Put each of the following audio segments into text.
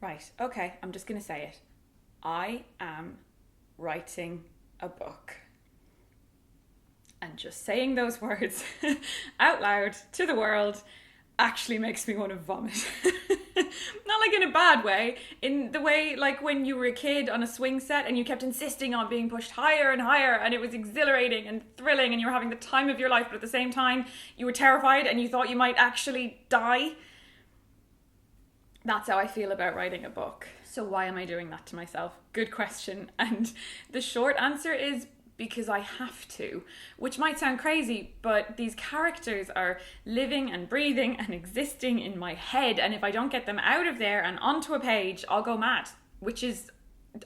Right, okay, I'm just going to say it. I am writing a book. And just saying those words out loud to the world actually makes me want to vomit. Not like in a bad way, in the way like when you were a kid on a swing set and you kept insisting on being pushed higher and higher and it was exhilarating and thrilling and you were having the time of your life, but at the same time you were terrified and you thought you might actually die. That's how I feel about writing a book. So why am I doing that to myself? Good question. And the short answer is because I have to, which might sound crazy, but these characters are living and breathing and existing in my head, and if I don't get them out of there and onto a page, I'll go mad, which is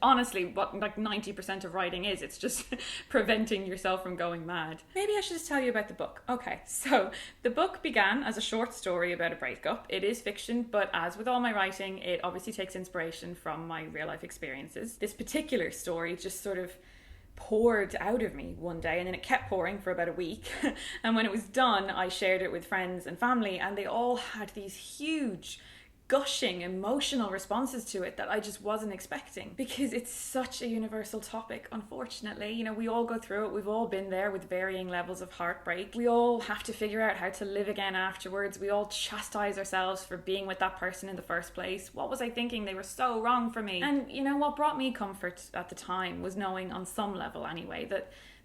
honestly what like 90% of writing is. It's just preventing yourself from going mad. Maybe I should just tell you about the book. Okay, so the book began as a short story about a breakup. It is fiction, but as with all my writing, it obviously takes inspiration from my real life experiences. This particular story just sort of poured out of me one day, and then it kept pouring for about a week. And when it was done, I shared it with friends and family, and they all had these huge gushing emotional responses to it that I just wasn't expecting, because it's such a universal topic, unfortunately. You know, we all go through it. We've all been there with varying levels of heartbreak. We all have to figure out how to live again afterwards. We all chastise ourselves for being with that person in the first place. What was I thinking? They were so wrong for me. And you know what brought me comfort at the time was knowing, on some level anyway,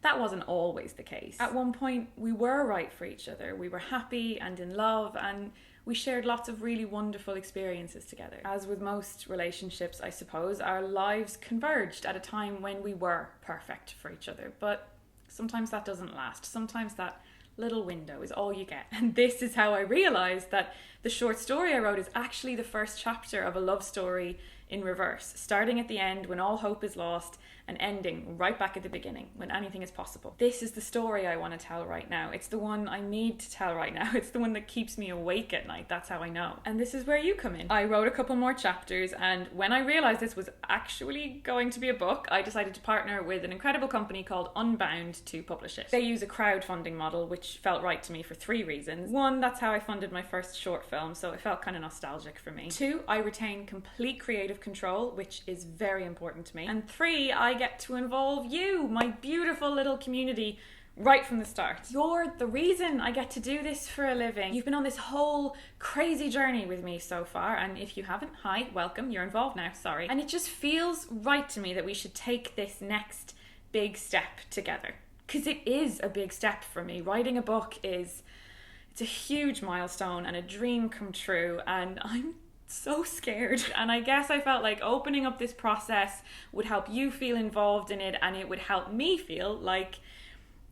that wasn't always the case. At one point, we were right for each other. We were happy and in love, and we shared lots of really wonderful experiences together. As with most relationships, I suppose, our lives converged at a time when we were perfect for each other. But sometimes that doesn't last. Sometimes that little window is all you get. And this is how I realised that the short story I wrote is actually the first chapter of a love story in reverse, starting at the end when all hope is lost and ending right back at the beginning when anything is possible. This is the story I want to tell right now. It's the one I need to tell right now. It's the one that keeps me awake at night. That's how I know. And this is where you come in. I wrote a couple more chapters, and when I realised this was actually going to be a book, I decided to partner with an incredible company called Unbound to publish it. They use a crowdfunding model, which felt right to me for 3 reasons. 1, that's how I funded my first short film, so it felt kind of nostalgic for me. 2, I retain complete creative control, which is very important to me. And 3, I get to involve you, my beautiful little community, right from the start. You're the reason I get to do this for a living. You've been on this whole crazy journey with me so far, and if you haven't, hi, welcome, you're involved now, sorry. And it just feels right to me that we should take this next big step together, because it is a big step for me. Writing a book it's a huge milestone and a dream come true, and I'm so scared. And I guess I felt like opening up this process would help you feel involved in it, and it would help me feel like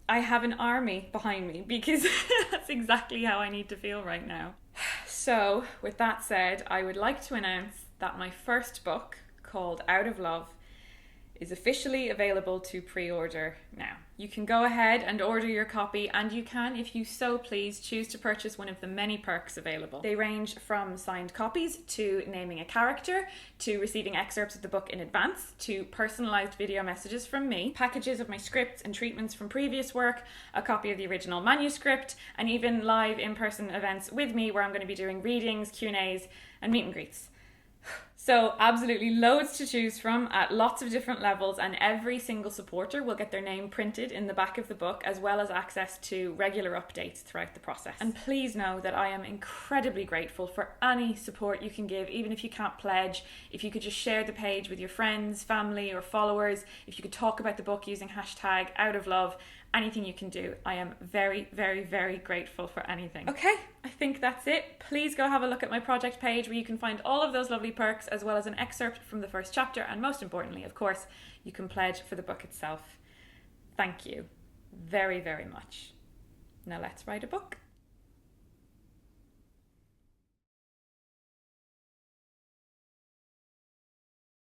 I have an army behind me, because that's exactly how I need to feel right now. So with that said, I would like to announce that my first book, called Out of Love, is officially available to pre-order now. You can go ahead and order your copy, and you can, if you so please, choose to purchase one of the many perks available. They range from signed copies to naming a character, to receiving excerpts of the book in advance, to personalised video messages from me, packages of my scripts and treatments from previous work, a copy of the original manuscript, and even live in-person events with me where I'm going to be doing readings, Q&As, and meet and greets. So absolutely loads to choose from at lots of different levels, and every single supporter will get their name printed in the back of the book, as well as access to regular updates throughout the process. And please know that I am incredibly grateful for any support you can give, even if you can't pledge. If you could just share the page with your friends, family or followers, if you could talk about the book using hashtag Out of Love, anything you can do. I am very, very, very grateful for anything. Okay, I think that's it. Please go have a look at my project page where you can find all of those lovely perks, as well as an excerpt from the first chapter, and most importantly, of course, you can pledge for the book itself. Thank you very, very much. Now let's write a book.